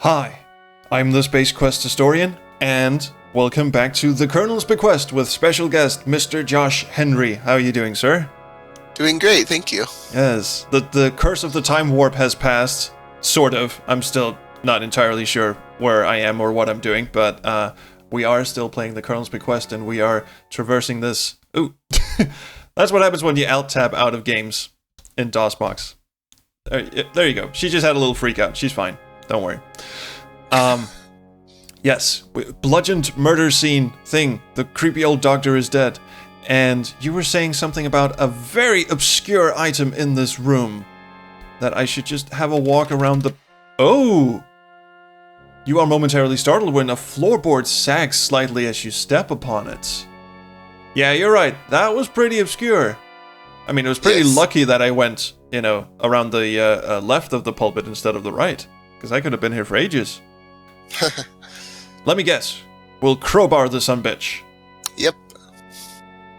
Hi, I'm the Space Quest historian, and welcome back to the Colonel's Bequest with special guest Mr. Josh Henry. How are you doing, sir? Doing great, thank you. Yes, the curse of the time warp has passed, sort of. I'm still not entirely sure where I am or what I'm doing, but we are still playing the Colonel's Bequest, and we are traversing this. Ooh, that's what happens when you alt-tab out of games in DOSBox. There you go. She just had a little freak out. She's fine. Don't worry. Yes, bludgeoned murder scene thing. The creepy old doctor is dead. And you were saying something about a very obscure item in this room. That I should just have a walk around the... Oh! You are momentarily startled when a floorboard sags slightly as you step upon it. Yeah, you're right. That was pretty obscure. I mean, it was pretty lucky that I went, around the left of the pulpit instead of the right. Because I could have been here for ages. Let me guess. We'll crowbar the sumbitch. Yep.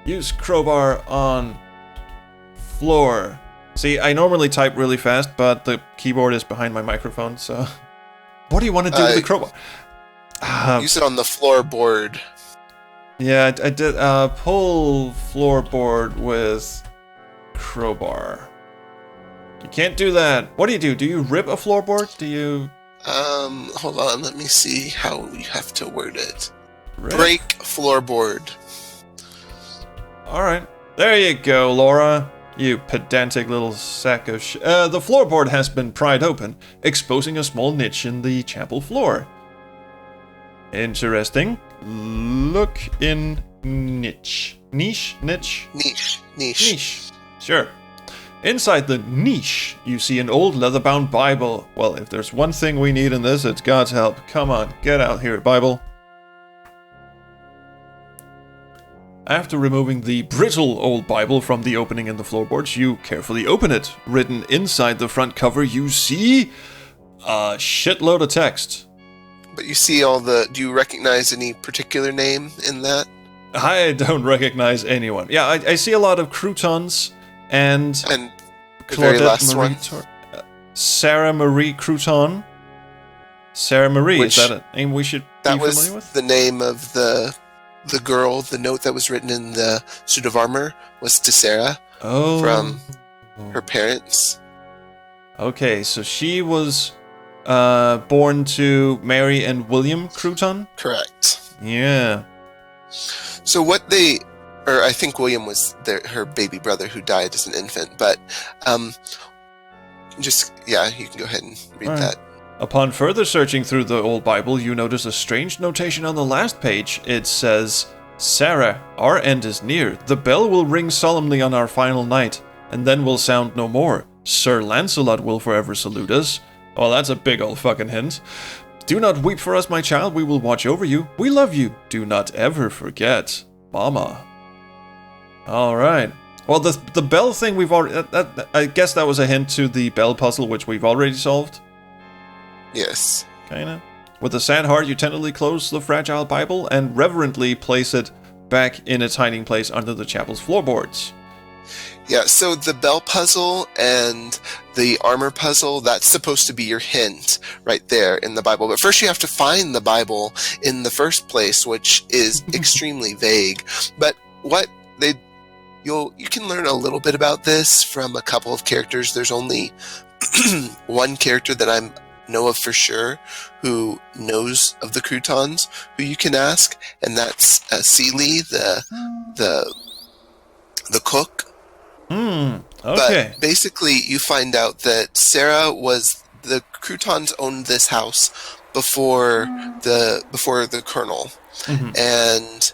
Use crowbar on floor. See, I normally type really fast, but the keyboard is behind my microphone, so... What do you want to do with the crowbar? Use it on the floorboard. Yeah, I did. Pull floorboard with crowbar. You can't do that. What do? Do you rip a floorboard? Do you... Hold on, let me see how you have to word it. Rip? Break floorboard. Alright. There you go, Laura. You pedantic little sack of the floorboard has been pried open, exposing a small niche in the chapel floor. Interesting. Look in niche. Niche? Niche? Niche. Niche. Sure. Inside the niche, you see an old leather-bound Bible. Well, if there's one thing we need in this, it's God's help. Come on, get out here, Bible. After removing the brittle old Bible from the opening in the floorboards, you carefully open it. Written inside the front cover, you see a shitload of text. But you see all the... Do you recognize any particular name in that? I don't recognize anyone. Yeah, I see a lot of croutons and the very last Marie one? Sarah Marie Crouton. Sarah Marie, is that a name we should be familiar with? That was the name of the girl. The note that was written in the suit of armor was to Sarah from her parents. Okay, so she was born to Mary and William Crouton? Correct. Yeah. So I think William was her baby brother who died as an infant, but you can go ahead and read that. Upon further searching through the old Bible, you notice a strange notation on the last page. It says, Sarah, our end is near. The bell will ring solemnly on our final night, and then will sound no more. Sir Lancelot will forever salute us. Well, that's a big old fucking hint. Do not weep for us, my child. We will watch over you. We love you. Do not ever forget. Mama. All right. Well, the bell thing we've already... I guess that was a hint to the bell puzzle, which we've already solved. Yes. Kinda. With a sad heart, you tenderly close the fragile Bible and reverently place it back in its hiding place under the chapel's floorboards. Yeah, so the bell puzzle and the armor puzzle, that's supposed to be your hint right there in the Bible. But first you have to find the Bible in the first place, which is extremely vague. But you can learn a little bit about this from a couple of characters. There's only one character that I know of for sure who knows of the croutons who you can ask, and that's Seeley, the cook. Okay. But basically, you find out that the croutons owned this house before the colonel, and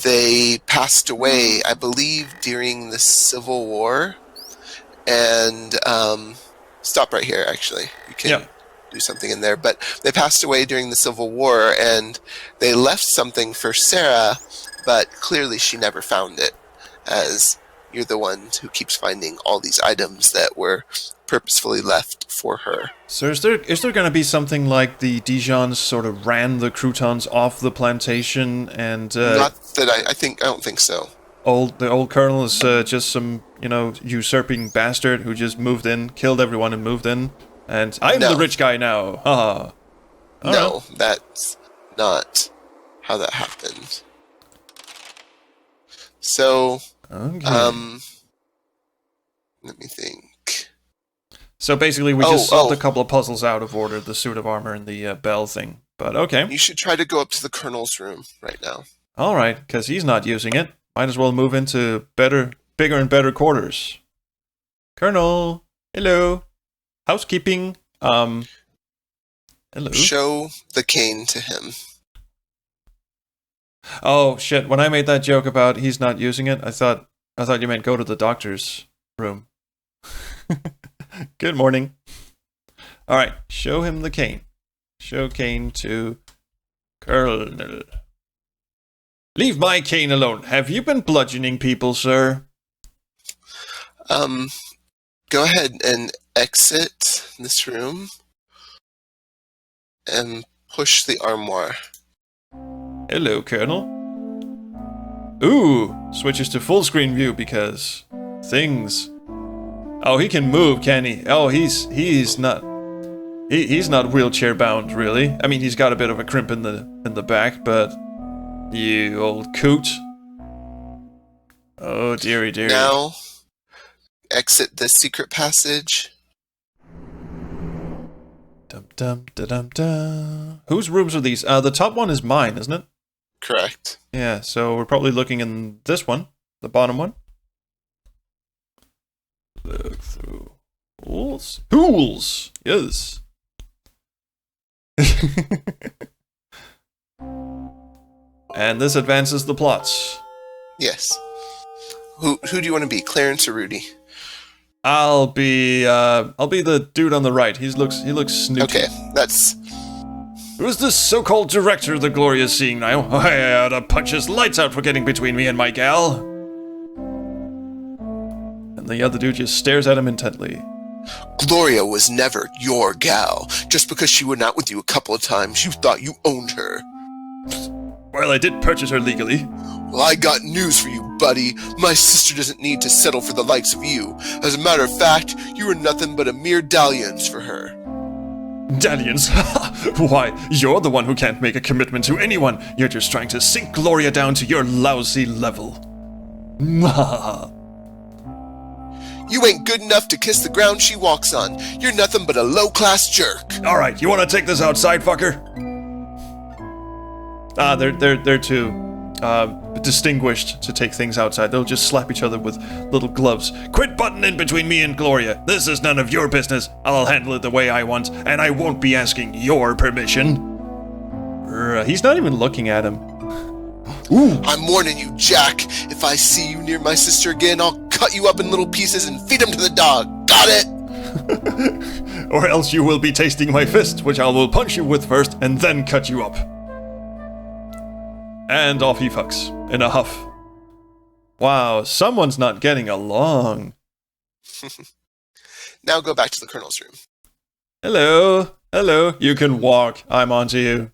they passed away, I believe, during the Civil War. And stop right here. Actually, you can do something in there. But they passed away during the Civil War, and they left something for Sarah, but clearly she never found it, as you're the one who keeps finding all these items that were purposefully left for her. So is there going to be something like the Dijons sort of ran the croutons off the plantation and... Not that I don't think so. The old colonel is just some, usurping bastard who just moved in, killed everyone and moved in? And I'm the rich guy now. Haha. No, that's not how that happened. So, Okay. let me think. So basically, we just solved a couple of puzzles out of order, the suit of armor and the bell thing. But okay. You should try to go up to the Colonel's room right now. All right, because he's not using it. Might as well move into bigger and better quarters. Colonel, hello. Housekeeping. Hello. Show the cane to him. Oh shit! When I made that joke about he's not using it, I thought you meant go to the doctor's room. Good morning. All right, show him the cane. Show cane to Colonel. Leave my cane alone. Have you been bludgeoning people, sir? Go ahead and exit this room and push the armoire. Hello, Colonel. Ooh, switches to full screen view because things. Oh, he can move, can he? Oh, he's not. He's not wheelchair bound, really. I mean, he's got a bit of a crimp in the back, but you old coot. Oh, dearie. Now, exit the secret passage. Dum. Whose rooms are these? The top one is mine, isn't it? Correct. Yeah, so we're probably looking in this one, the bottom one. Look through. Tools! Yes. And this advances the plots. Yes. Who do you want to be, Clarence or Rudy? I'll be the dude on the right. He looks snooty. Okay, that's... Who's this so-called director the Gloria's seeing now? I ought to punch his lights out for getting between me and my gal. And the other dude just stares at him intently. Gloria was never your gal. Just because she went out with you a couple of times, you thought you owned her. Well, I did purchase her legally. Well, I got news for you, buddy. My sister doesn't need to settle for the likes of you. As a matter of fact, you were nothing but a mere dalliance for her. Dalliance? Why, you're the one who can't make a commitment to anyone. You're just trying to sink Gloria down to your lousy level. You ain't good enough to kiss the ground she walks on. You're nothing but a low-class jerk. Alright, you wanna take this outside, fucker? They're too distinguished to take things outside. They'll just slap each other with little gloves. Quit butting in between me and Gloria. This is none of your business. I'll handle it the way I want, and I won't be asking your permission. He's not even looking at him. Ooh. I'm warning you, Jack. If I see you near my sister again, I'll cut you up in little pieces and feed them to the dog. Got it? Or else you will be tasting my fist, which I will punch you with first, and then cut you up. And off he fucks, in a huff. Wow, someone's not getting along. Now go back to the Colonel's room. Hello, you can walk, I'm onto you.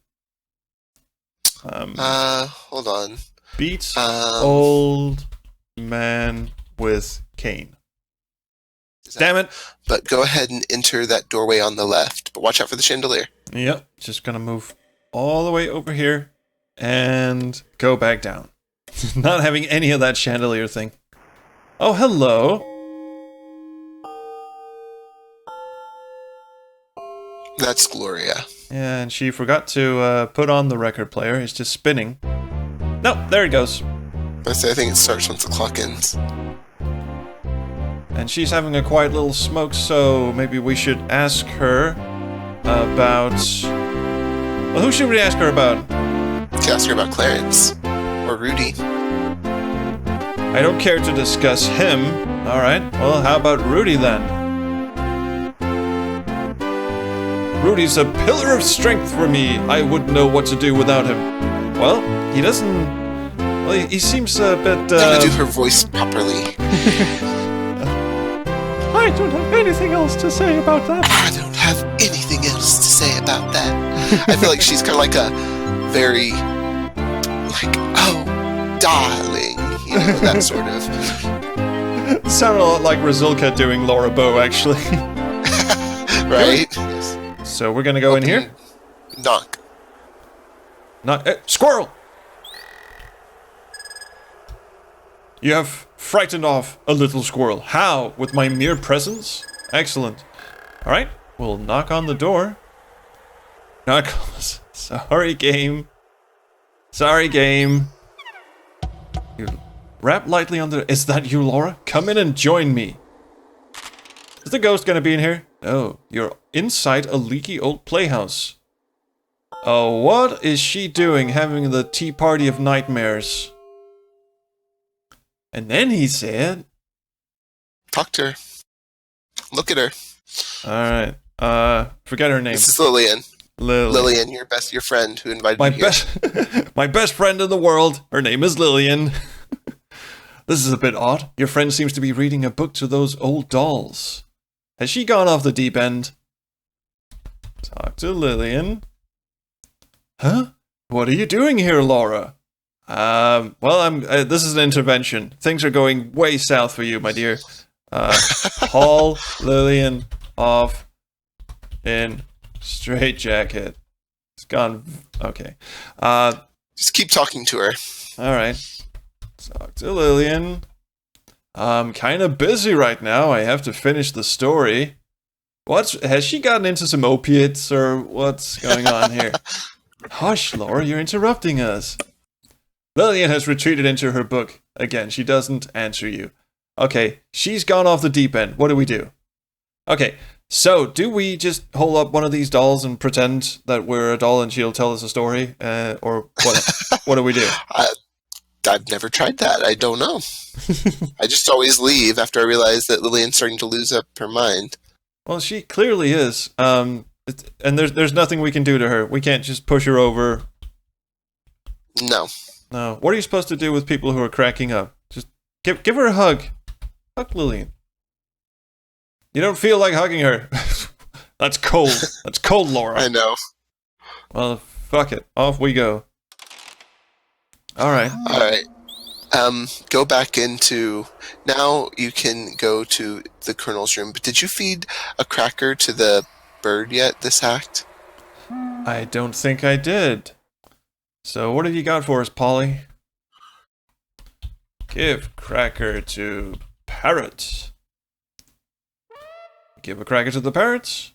Hold on. Beats old man with cane. Damn it. But go ahead and enter that doorway on the left, but watch out for the chandelier. Yep, just gonna move all the way over here. And go back down. Not having any of that chandelier thing. Oh, hello. That's Gloria. Yeah, and she forgot to put on the record player. It's just spinning. Nope, there it goes. I think it starts once the clock ends. And she's having a quiet little smoke, so maybe we should ask her about... Well, who should we ask her about? To ask her about Clarence. Or Rudy. I don't care to discuss him. Alright, well, how about Rudy then? Rudy's a pillar of strength for me. I wouldn't know what to do without him. Well, he doesn't... Well, he seems a bit... Gotta do her voice properly. I don't have anything else to say about that. I don't have anything else to say about that. I feel like she's kind of like a very... like, oh, darling. You know, that sort of... It sounded a lot like Razulka doing Laura Bow, actually. Right? So we're gonna go in here. Knock. Squirrel! You have frightened off a little squirrel. How? With my mere presence? Excellent. Alright, we'll knock on the door. Sorry, game. Sorry, game. You rap lightly on the... Is that you, Laura? Come in and join me. Is the ghost gonna be in here? No, you're inside a leaky old playhouse. Oh, what is she doing having the tea party of nightmares? And then he said... Talk to her. Look at her. Alright, forget her name. This is Lillian. Lillian, your friend who invited me here. My best friend in the world. Her name is Lillian. This is a bit odd. Your friend seems to be reading a book to those old dolls. Has she gone off the deep end? Talk to Lillian. Huh? What are you doing here, Laura? Well, this is an intervention. Things are going way south for you, my dear. Haul Lillian off in straitjacket. It's gone. Okay. Just keep talking to her. Alright. Talk to Lillian. I'm kind of busy right now. I have to finish the story. Has she gotten into some opiates or what's going on here? Hush, Laura, you're interrupting us. Lillian has retreated into her book. Again, she doesn't answer you. Okay, she's gone off the deep end. What do we do? Okay, so do we just hold up one of these dolls and pretend that we're a doll and she'll tell us a story? Or what? What do we do? I've never tried that. I don't know. I just always leave after I realize that Lillian's starting to lose up her mind. Well, she clearly is. And there's nothing we can do to her. We can't just push her over. No. No. What are you supposed to do with people who are cracking up? Just give her a hug. Hug Lillian. You don't feel like hugging her. That's cold. That's cold, Laura. I know. Well, fuck it. Off we go. Alright. Alright. Go back into... Now you can go to the Colonel's room. But did you feed a cracker to the bird yet this act? I don't think I did. So what have you got for us, Polly? Give cracker to parrot. Give a cracker to the parrots.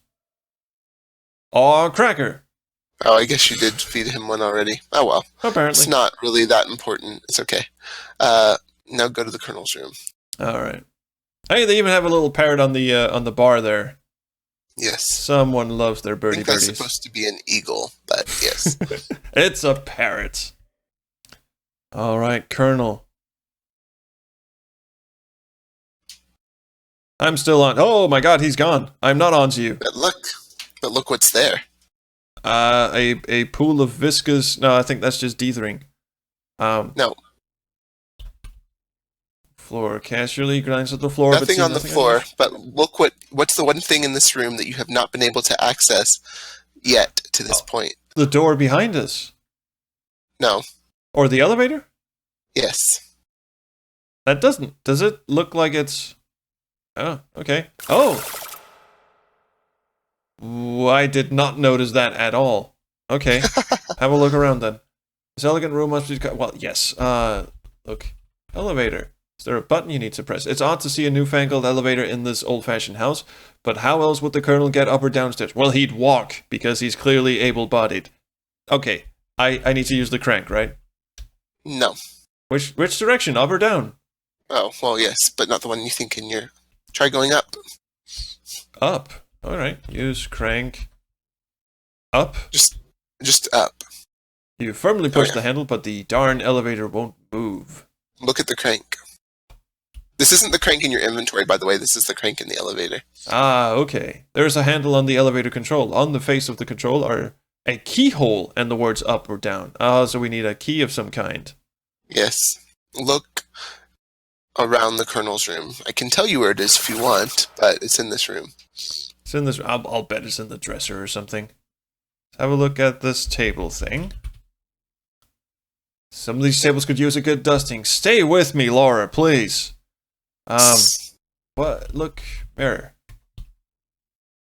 Aw, cracker. Oh, I guess you did feed him one already. Oh well. Apparently. It's not really that important. It's okay. Now go to the Colonel's room. Alright. Hey, they even have a little parrot on the bar there. Yes. Someone loves their birdie I think that's birdies. supposed to be an eagle, but yes. It's a parrot. Alright, Colonel. I'm still on. Oh my god, he's gone. I'm not on to you. But look what's there. A pool of viscous... No, I think that's just dethering. No. Floor. Casually grinds at the floor. Nothing on the floor, but look what's the one thing in this room that you have not been able to access yet to this point. The door behind us. No. Or the elevator? Yes. That doesn't... Does it look like it's... Oh, okay. Oh! I did not notice that at all. Okay. Have a look around then. This elegant room must be... Well, yes. Look. Elevator. Is there a button you need to press? It's odd to see a newfangled elevator in this old-fashioned house, but how else would the Colonel get up or downstairs? Well, he'd walk, because he's clearly able-bodied. Okay. I need to use the crank, right? No. Which direction? Up or down? Oh, well, yes, but not the one you think in your... Try going up. Up. Alright. Use crank. Up. Just up. You firmly push the handle, but the darn elevator won't move. Look at the crank. This isn't the crank in your inventory, by the way. This is the crank in the elevator. Ah, okay. There's a handle on the elevator control. On the face of the control are a keyhole and the words up or down. Ah, so we need a key of some kind. Yes. Look around the Colonel's room. I can tell you where it is if you want, but it's in this room. It's in this... I'll bet it's in the dresser or something. Let's have a look at this table thing. Some of these tables could use a good dusting. Stay with me, Laura, please. What? Look, mirror.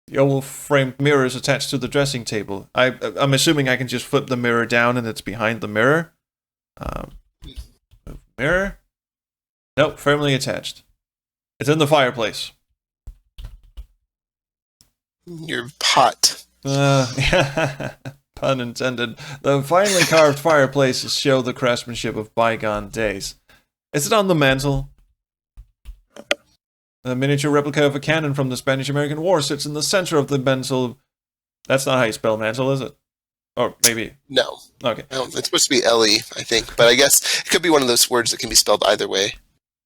The oval framed mirror is attached to the dressing table. I'm assuming I can just flip the mirror down and it's behind the mirror. Mirror? Nope, firmly attached. It's in the fireplace. You're hot. Pun intended. The finely carved fireplaces show the craftsmanship of bygone days. Is it on the mantle? A miniature replica of a cannon from the Spanish-American War sits in the center of the mantle. That's not how you spell mantle, is it? Or maybe. No. Okay. No, it's supposed to be L-E, I think. But I guess it could be one of those words that can be spelled either way.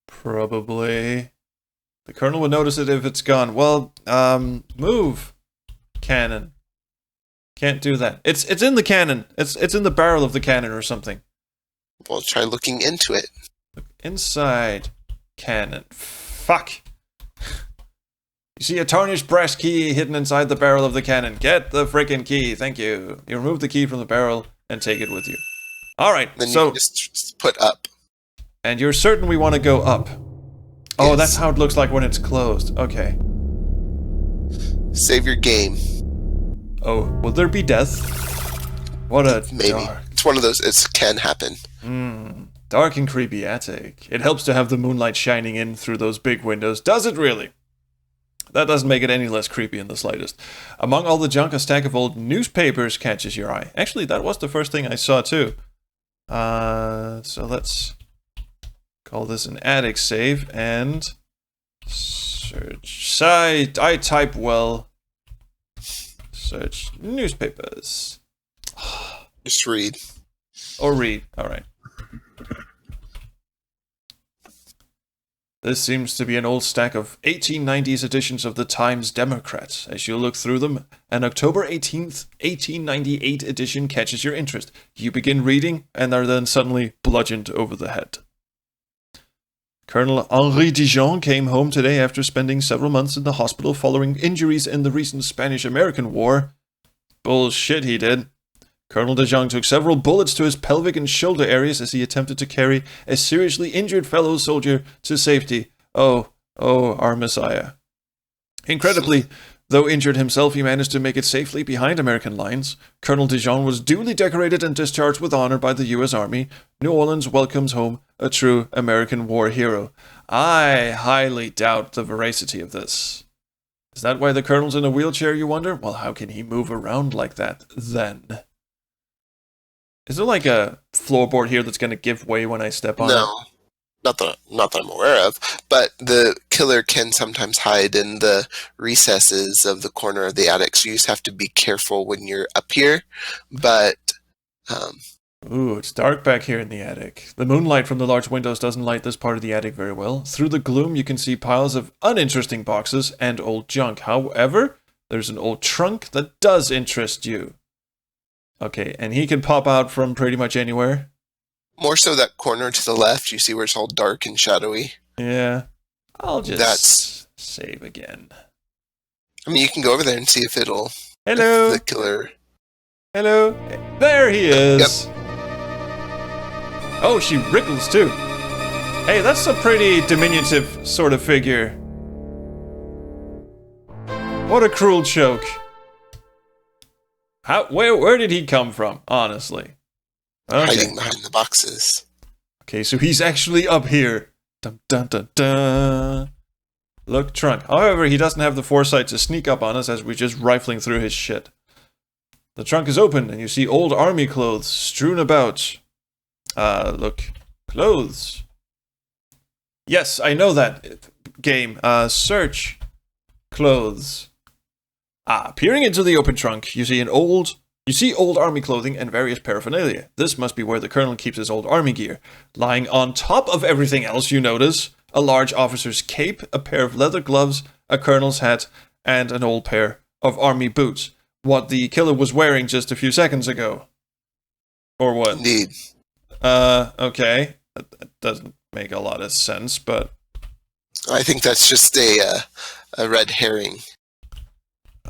Probably. The colonel would notice it if it's gone. Well, move. Cannon. Can't do that. It's in the cannon. It's in the barrel of the cannon or something. Well, try looking into it. Look inside. Cannon. Fuck. You see a tarnished brass key hidden inside the barrel of the cannon. Get the frickin' key. Thank you. You remove the key from the barrel and take it with you. Alright, Then so... you just put up. And you're certain we want to go up. Oh, yes. That's how it looks like when it's closed. Okay. Save your game. Oh, will there be death? What a Maybe. dark... It's one of those, it can happen. Dark and creepy attic. It helps to have the moonlight shining in through those big windows. Does it really? That doesn't make it any less creepy in the slightest. Among all the junk, a stack of old newspapers catches your eye. Actually, that was the first thing I saw too. So let's call this an attic save and search. I type well. Search newspapers. Just read. Or read. Alright. This seems to be an old stack of 1890s editions of the Times Democrat. As you look through them, an October 18th, 1898 edition catches your interest. You begin reading and are then suddenly bludgeoned over the head. Colonel Henri Dijon came home today after spending several months in the hospital following injuries in the recent Spanish-American War. Bullshit, he did. Colonel Dijon took several bullets to his pelvic and shoulder areas as he attempted to carry a seriously injured fellow soldier to safety. Oh, our Messiah. Incredibly, though injured himself, he managed to make it safely behind American lines. Colonel Dijon was duly decorated and discharged with honor by the U.S. Army. New Orleans welcomes home a true American war hero. I highly doubt the veracity of this. Is that why the colonel's in a wheelchair, you wonder? Well, how can he move around like that, then? Is there like a floorboard here that's going to give way when I step on it? No. Not that I'm aware of, but the killer can sometimes hide in the recesses of the corner of the attic, so you just have to be careful when you're up here, but... Ooh, it's dark back here in the attic. The moonlight from the large windows doesn't light this part of the attic very well. Through the gloom, you can see piles of uninteresting boxes and old junk. However, there's an old trunk that does interest you. Okay, and he can pop out from pretty much anywhere. More so that corner to the left, you see where it's all dark and shadowy. Yeah. I'll just save again. I mean, you can go over there and see if it'll... Hello! If the killer... Hello! There he is! Yep. Oh, she wriggles too. Hey, that's a pretty diminutive sort of figure. What a cruel joke. Where did he come from, honestly? Okay. Hiding behind the boxes. Okay, so he's actually up here. Dun dun dun dun. Look, trunk. However, he doesn't have the foresight to sneak up on us as we're just rifling through his shit. The trunk is open, and you see old army clothes strewn about. Look. Clothes. Yes, I know that game. Search. Clothes. Peering into the open trunk, you see old army clothing and various paraphernalia. This must be where the colonel keeps his old army gear. Lying on top of everything else, you notice a large officer's cape, a pair of leather gloves, a colonel's hat, and an old pair of army boots. What the killer was wearing just a few seconds ago. Or what? Indeed. Okay. That doesn't make a lot of sense, but... I think that's just a red herring.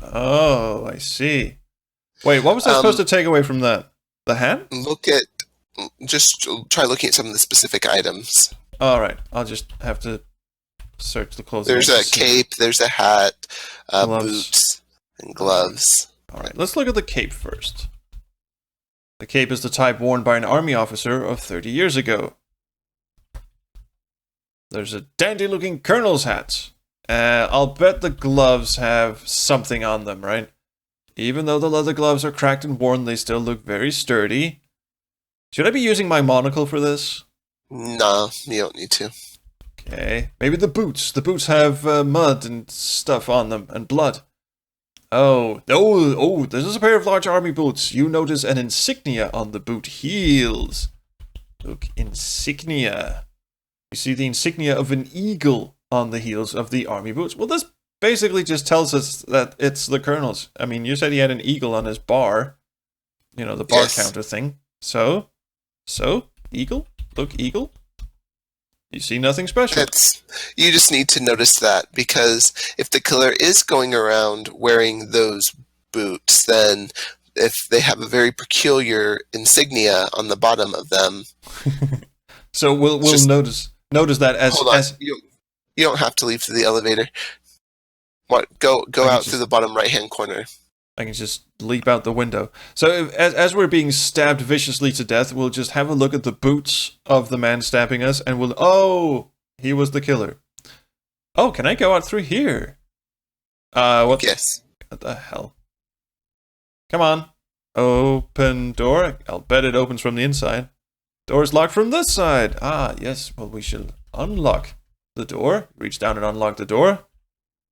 Oh, I see. Wait, what was I supposed to take away from that? The hat? Just try looking at some of the specific items. Alright, I'll just have to search the clothes. There's a cape, there's a hat, boots. and gloves. Alright, let's look at the cape first. The cape is the type worn by an army officer of 30 years ago. There's a dandy-looking colonel's hat. I'll bet the gloves have something on them, right? Even though the leather gloves are cracked and worn, they still look very sturdy. Should I be using my monocle for this? No, you don't need to. Okay, maybe the boots. The boots have mud and stuff on them, and blood. Oh, this is a pair of large army boots. You notice an insignia on the boot heels. Look, insignia. You see the insignia of an eagle on the heels of the army boots. Well, this basically just tells us that it's the colonel's. I mean, you said he had an eagle on his bar. You know, the bar counter thing. So, eagle? Look, eagle? You see nothing special. You just need to notice that, because if the killer is going around wearing those boots, then if they have a very peculiar insignia on the bottom of them. So we'll notice that as... Hold on, you don't have to leave through the elevator. Go out through the bottom right-hand corner. I can just leap out the window. So as we're being stabbed viciously to death, we'll just have a look at the boots of the man stabbing us, and we'll... Oh, he was the killer. Oh, can I go out through here? What? Yes. What the hell? Come on. Open door. I'll bet it opens from the inside. Door's locked from this side. Ah, yes. Well, we shall unlock the door. Reach down and unlock the door.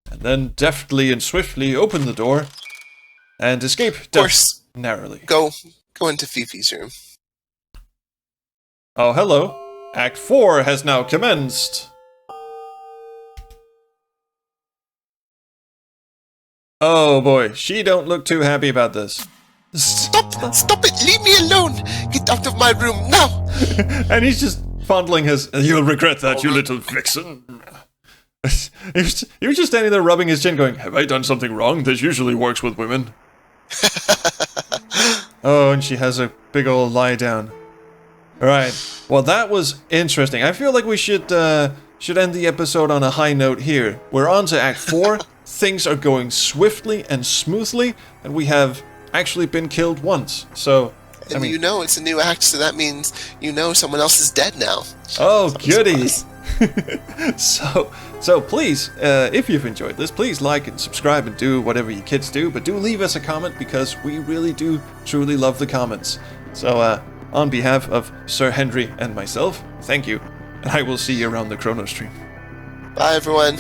And then deftly and swiftly open the door. And escape, of course, narrowly. Go into Fifi's room. Oh, hello. Act 4 has now commenced. Oh boy, she don't look too happy about this. Stop it, leave me alone. Get out of my room now. And he's just fondling his... You'll regret that, you little vixen. He was just standing there rubbing his chin going, have I done something wrong? This usually works with women. Oh, and she has a big old lie down. Alright, well that was interesting. I feel like we should end the episode on a high note here. We're on to Act 4. Things are going swiftly and smoothly, and we have actually been killed once. So, I mean, you know it's a new act, so that means you know someone else is dead now. Oh, goody! So please, if you've enjoyed this, please like and subscribe and do whatever you kids do, but do leave us a comment, because we really do truly love the comments. So, on behalf of Sir Henry and myself, thank you, and I will see you around the Chrono Stream. Bye, everyone.